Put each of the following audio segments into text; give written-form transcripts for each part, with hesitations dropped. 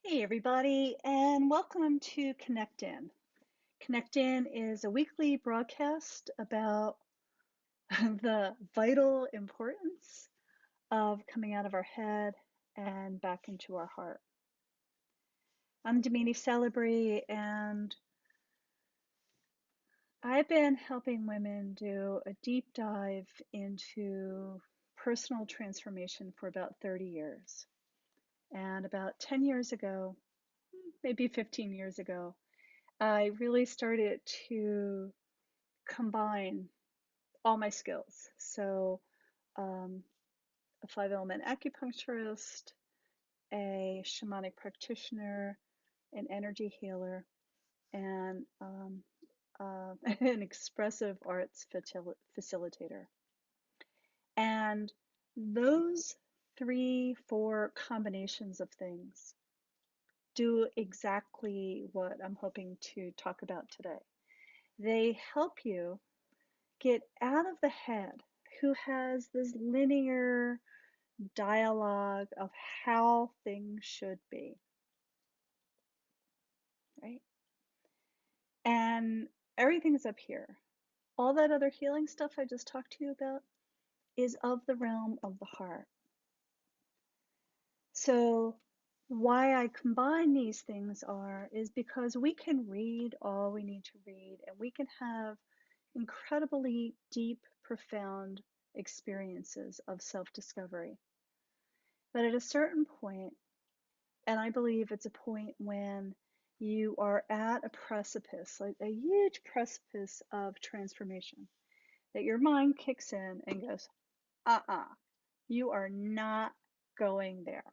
Hey, everybody, and welcome to Connect In. Connect In is a weekly broadcast about the vital importance of coming out of our head and back into our heart. I'm Damini Celebri, and I've been helping women do a deep dive into personal transformation for about 30 years. And about 10 years ago, maybe 15 years ago, I really started to combine all my skills. So, um, a five element acupuncturist, a shamanic practitioner, an energy healer, and an expressive arts facilitator. And those three, four combinations of things do exactly what I'm hoping to talk about today. They help you get out of the head who has this linear dialogue of how things should be, right? And everything's up here. All that other healing stuff I just talked to you about is of the realm of the heart. So why I combine these things is because we can read all we need to read, and we can have incredibly deep, profound experiences of self-discovery. But at a certain point, and I believe it's a point when you are at a precipice, like a huge precipice of transformation, that your mind kicks in and goes, you are not going there.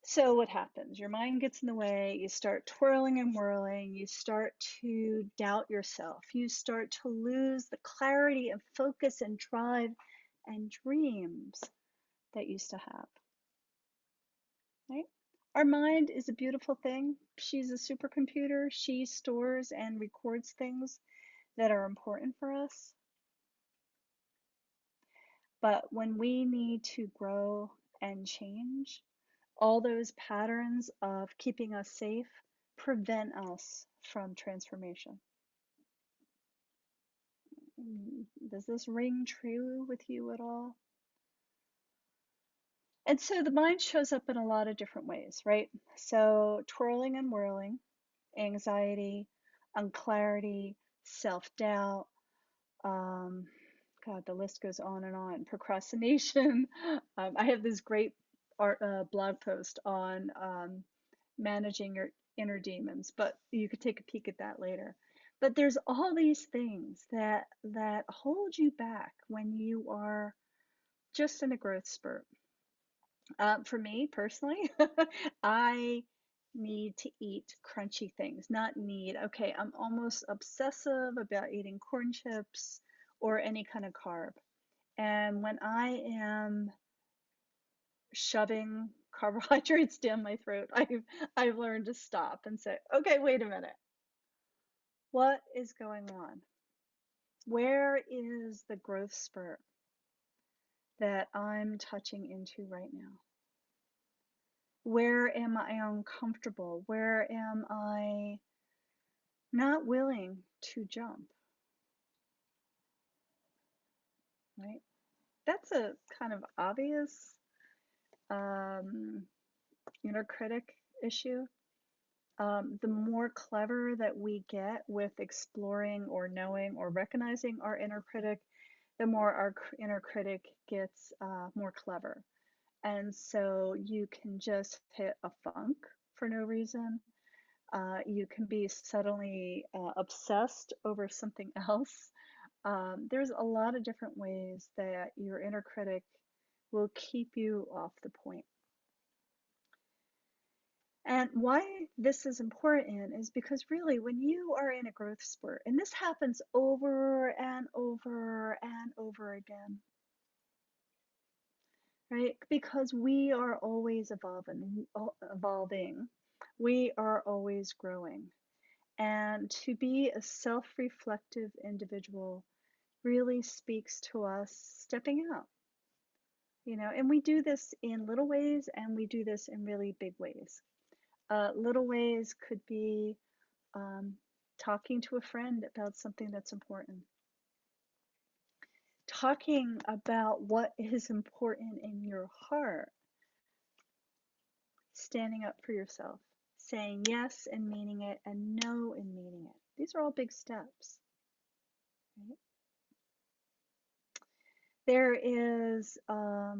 So what happens? Your mind gets in the way, you start twirling and whirling, you start to doubt yourself, you start to lose the clarity and focus and drive and dreams that you used to have. Right? Our mind is a beautiful thing. She's a supercomputer. She stores and records things that are important for us. But when we need to grow and change, all those patterns of keeping us safe prevent us from transformation. Does this ring true with you at all? And so the mind shows up in a lot of different ways, right? So twirling and whirling, anxiety, unclarity, self-doubt, um, God, the list goes on and on. Procrastination. I have this great blog post on managing your inner demons, but you could take a peek at that later. But there's all these things that hold you back when you are just in a growth spurt. For me personally, I need to eat crunchy things, not need. Okay, I'm almost obsessive about eating corn chips or any kind of carb. And when I am shoving carbohydrates down my throat, I've learned to stop and say, okay, wait a minute. What is going on? Where is the growth spurt that I'm touching into right now? Where am I uncomfortable? Where am I not willing to jump? Right? That's a kind of obvious um, inner critic issue. The more clever that we get with exploring or knowing or recognizing our inner critic, the more our inner critic gets more clever. And so you can just hit a funk for no reason. You can be suddenly obsessed over something else. There's a lot of different ways that your inner critic will keep you off the point. And why this is important is because really, when you are in a growth spurt, and this happens over and over and over again, right? Because we are always evolving, we are always growing. And to be a self-reflective individual really speaks to us stepping out, And we do this in little ways and we do this in really big ways. Little ways could be um, talking to a friend about something that's important, talking about what is important in your heart, standing up for yourself, saying yes and meaning it and no and meaning it. These are all big steps. Right? There is, wow,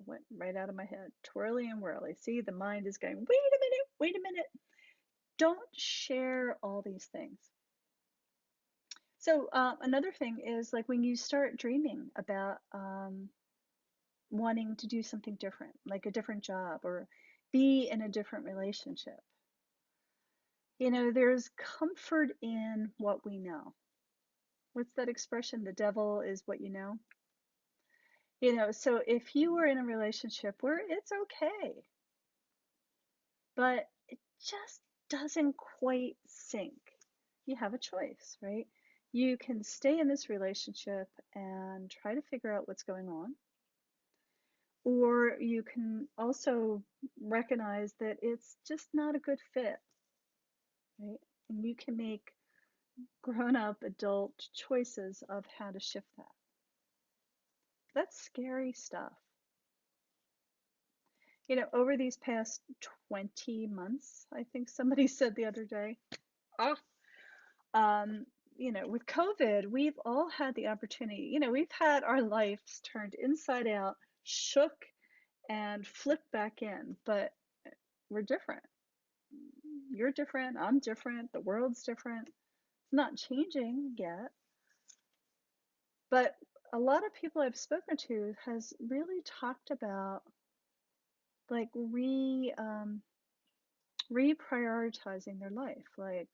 went right out of my head. Twirly and whirly. See, the mind is going, wait a minute, wait a minute. Don't share all these things. So another thing is like when you start dreaming about wanting to do something different, like a different job or be in a different relationship. There's comfort in what we know. What's that expression? The devil is what you know. So if you are in a relationship where it's okay, but it just doesn't quite sync, you have a choice, right? You can stay in this relationship and try to figure out what's going on, or you can also recognize that it's just not a good fit, right? And you can make grown-up adult choices of how to shift that. That's scary stuff. Over these past 20 months, I think somebody said the other day, ah, with COVID, we've all had the opportunity, we've had our lives turned inside out, shook, and flipped back in, but we're different. You're different, I'm different, the world's different. It's not changing yet. But a lot of people I've spoken to has really talked about like reprioritizing their life. Like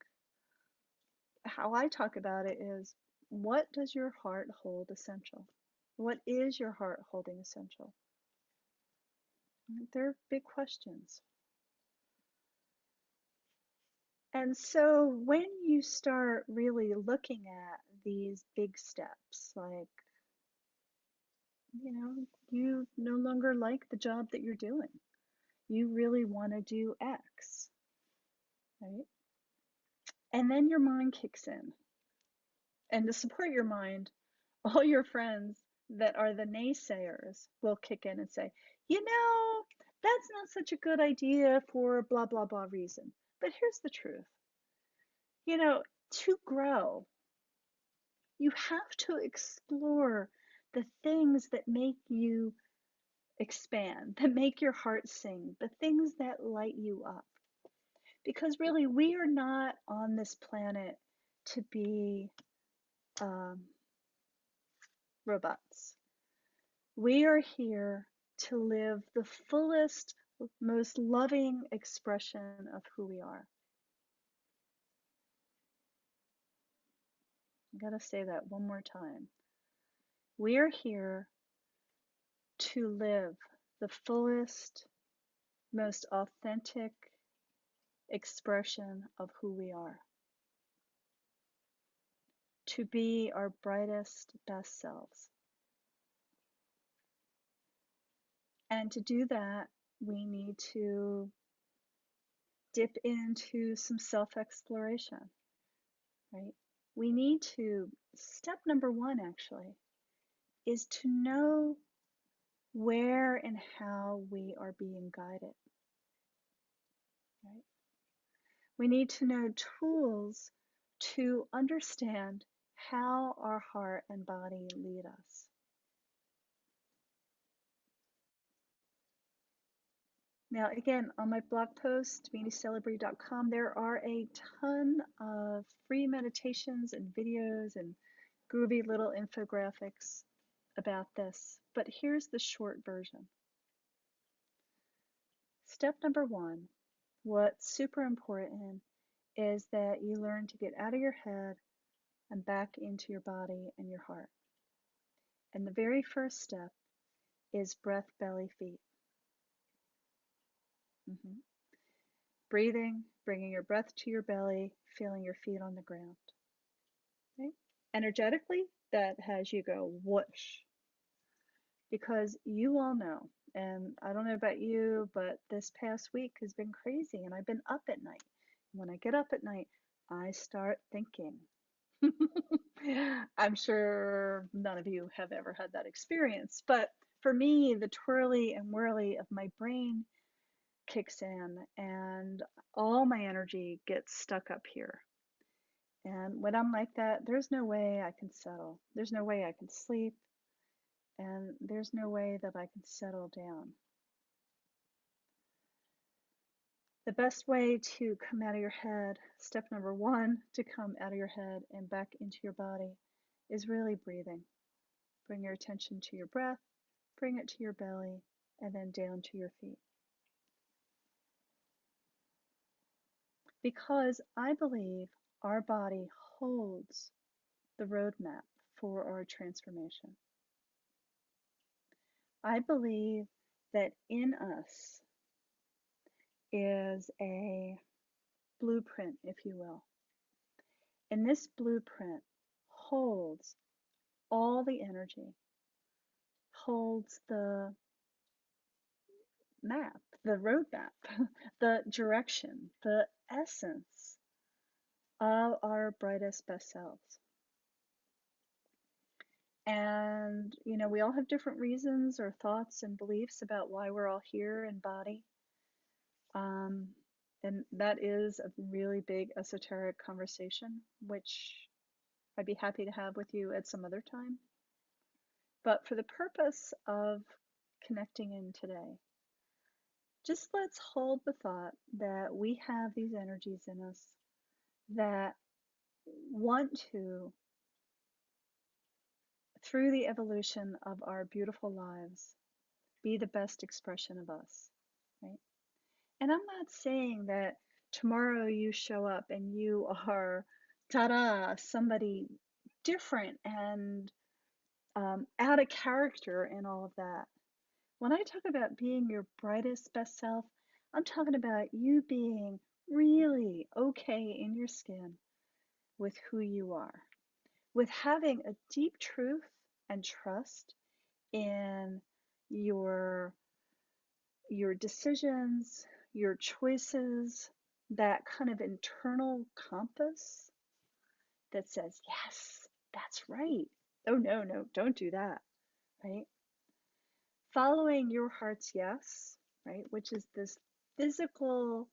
how I talk about it is, what does your heart hold essential? What is your heart holding essential? They're big questions. And so when you start really looking at these big steps, like, you no longer like the job that you're doing, you really want to do X, right? And then your mind kicks in. And to support your mind, all your friends that are the naysayers will kick in and say, that's not such a good idea for blah, blah, blah reason. But here's the truth. To grow, you have to explore the things that make you expand, that make your heart sing, the things that light you up. Because really, we are not on this planet to be robots. We are here to live the fullest, most loving expression of who we are. I gotta say that one more time. We are here to live the fullest, most authentic expression of who we are. To be our brightest, best selves. And to do that, we need to dip into some self-exploration, right? We need to, step number one actually, is to know where and how we are being guided, right? We need to know tools to understand how our heart and body lead us. Now, again, on my blog post, divinityscelebrity.com, there are a ton of free meditations and videos and groovy little infographics about this, but here's the short version. Step number one, what's super important is that you learn to get out of your head and back into your body and your heart. And the very first step is breath, belly, feet. Breathing, bringing your breath to your belly, feeling your feet on the ground. Okay? Energetically, that has you go whoosh, because you all know, and I don't know about you, but this past week has been crazy and I've been up at night. When I get up at night, I start thinking. I'm sure none of you have ever had that experience, but for me, the twirly and whirly of my brain kicks in and all my energy gets stuck up here. And when I'm like that, there's no way I can settle. There's no way I can sleep, and there's no way that I can settle down. The best way to come out of your head, step number one to come out of your head and back into your body, is really breathing. Bring your attention to your breath, bring it to your belly, and then down to your feet. Because I believe our body holds the roadmap for our transformation. I believe that in us is a blueprint, if you will. And this blueprint holds all the energy, holds the map, the roadmap, the direction, the essence of our brightest, best selves. And, we all have different reasons or thoughts and beliefs about why we're all here in body. And that is a really big esoteric conversation, which I'd be happy to have with you at some other time. But for the purpose of connecting in today, just let's hold the thought that we have these energies in us that want to, through the evolution of our beautiful lives, be the best expression of us, right? And I'm not saying that tomorrow you show up and you are, ta-da, somebody different and out of character and all of that. When I talk about being your brightest, best self, I'm talking about you being really okay in your skin with who you are, with having a deep truth and trust in your decisions, your choices, that kind of internal compass that says, yes, that's right. Oh, no, no, don't do that, right? Following your heart's yes, right, which is this physical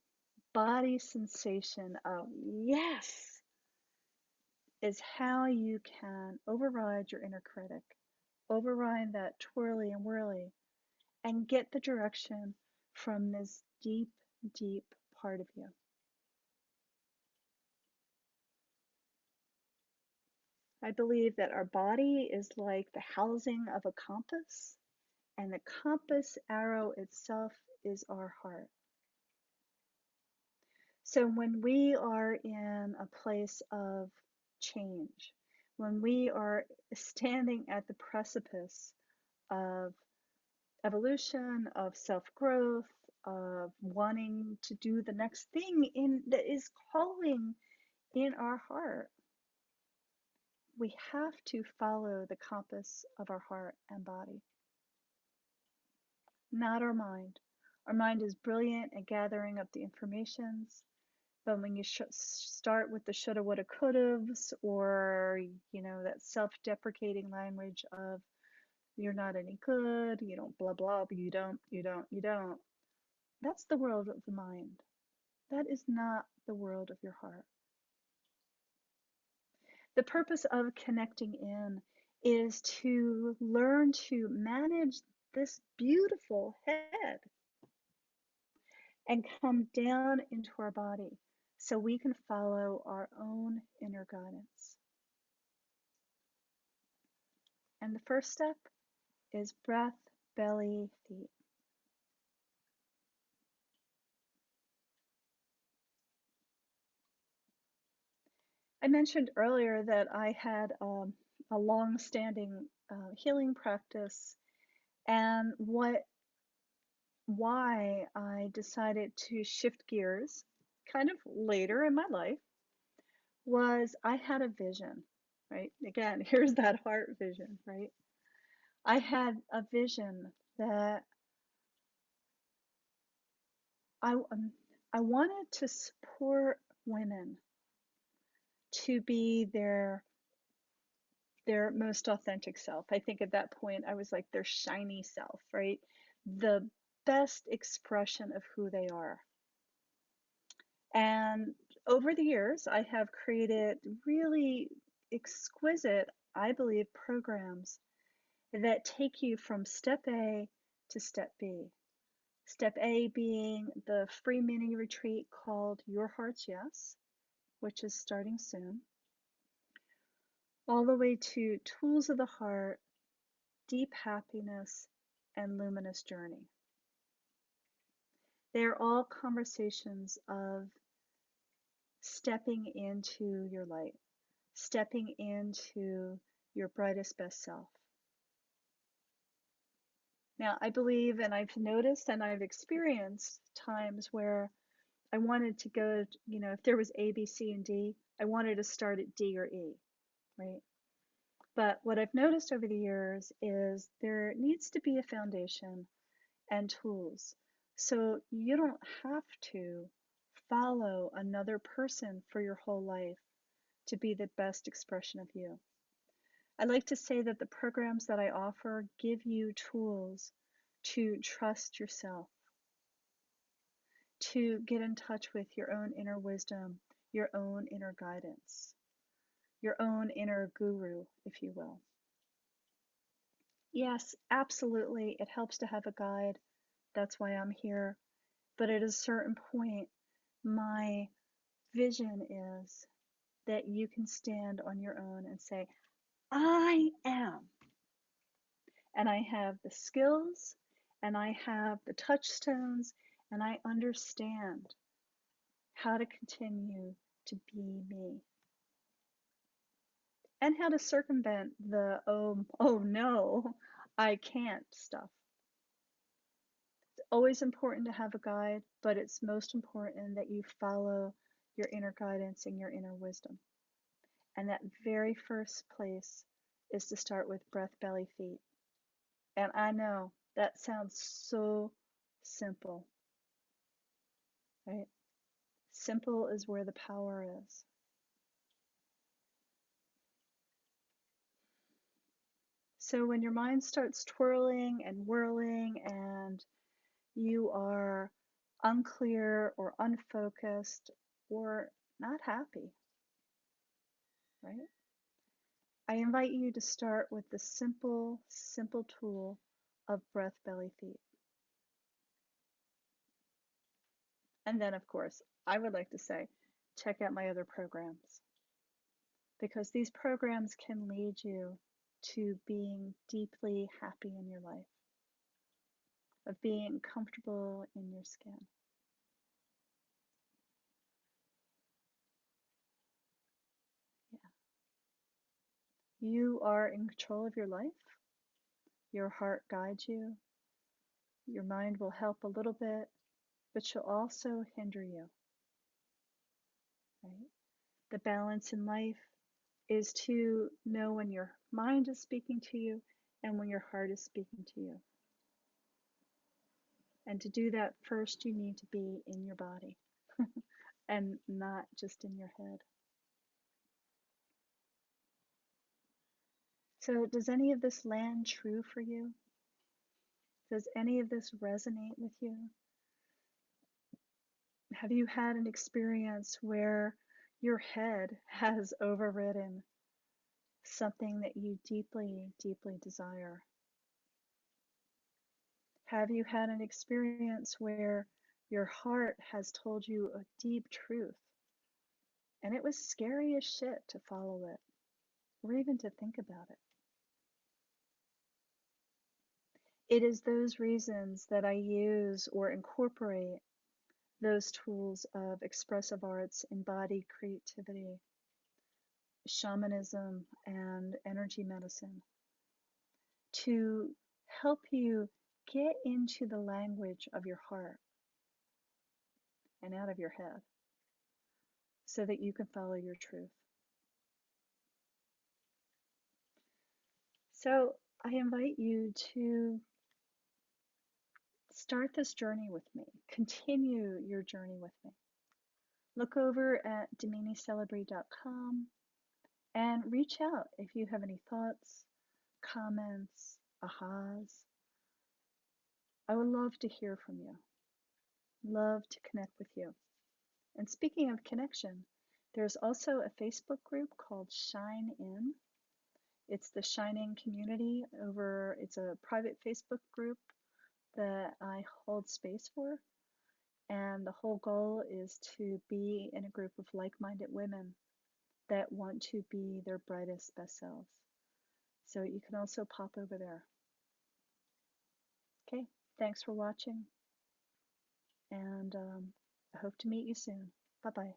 body sensation of yes, is how you can override your inner critic, override that twirly and whirly, and get the direction from this deep, deep part of you. I believe that our body is like the housing of a compass, and the compass arrow itself is our heart. So when we are in a place of change, when we are standing at the precipice of evolution, of self-growth, of wanting to do the next thing that is calling in our heart, we have to follow the compass of our heart and body, not our mind. Our mind is brilliant at gathering up the informations, but when you start with the shoulda, woulda, couldas, or that self-deprecating language of you're not any good, you don't blah blah, you don't. That's the world of the mind. That is not the world of your heart. The purpose of connecting in is to learn to manage this beautiful head and come down into our body so we can follow our own inner guidance. And the first step is breath, belly, feet. I mentioned earlier that I had a long-standing healing practice, and why I decided to shift gears kind of later in my life was I had a vision. right? Again, here's that heart vision, right? I had a vision that I, um, I wanted to support women to be their most authentic self. I think at that point I was like their shiny self, right? The best expression of who they are. And over the years, I have created really exquisite, I believe, programs that take you from step A to step B. Step A being the free mini retreat called Your Heart's Yes, which is starting soon, all the way to Tools of the Heart, Deep Happiness, and Luminous Journey. They are all conversations of stepping into your light, stepping into your brightest, best self. Now, I believe, and I've noticed and I've experienced times where I wanted to go, if there was A, B, C, and D, I wanted to start at D or E, right? But what I've noticed over the years is there needs to be a foundation and tools. So you don't have to follow another person for your whole life to be the best expression of you. I like to say that the programs that I offer give you tools to trust yourself, to get in touch with your own inner wisdom, your own inner guidance, your own inner guru, if you will. Yes, absolutely, it helps to have a guide. That's why I'm here. But at a certain point, my vision is that you can stand on your own and say, I am. And I have the skills and I have the touchstones and I understand how to continue to be me and how to circumvent the oh no, I can't stuff. It's always important to have a guide, but it's most important that you follow your inner guidance and your inner wisdom. And that very first place is to start with breath, belly, feet. And I know that sounds so simple, right? Simple is where the power is. So when your mind starts twirling and whirling and you are unclear or unfocused or not happy, right? I invite you to start with the simple, simple tool of breath, belly, feet. And then, of course, I would like to say, check out my other programs because these programs can lead you to being deeply happy in your life, of being comfortable in your skin. Yeah. You are in control of your life. Your heart guides you. Your mind will help a little bit, but she'll also hinder you, right? The balance in life is to know when your mind is speaking to you and when your heart is speaking to you. And to do that, first you need to be in your body and not just in your head. So, does any of this land true for you? Does any of this resonate with you? Have you had an experience where your head has overridden something that you deeply, deeply desire? Have you had an experience where your heart has told you a deep truth and it was scary as shit to follow it or even to think about it? It is those reasons that I use or incorporate those tools of expressive arts, embodied creativity, shamanism, and energy medicine to help you get into the language of your heart and out of your head so that you can follow your truth. So I invite you to start this journey with me. Continue your journey with me. Look over at DaminiCelebrate.com and reach out if you have any thoughts, comments, ahas. I would love to hear from you. Love to connect with you. And speaking of connection, there's also a Facebook group called Shine In. It's the Shining community it's a private Facebook group that I hold space for. And the whole goal is to be in a group of like-minded women that want to be their brightest, best selves. So you can also pop over there. Okay, thanks for watching, and I hope to meet you soon. Bye-bye.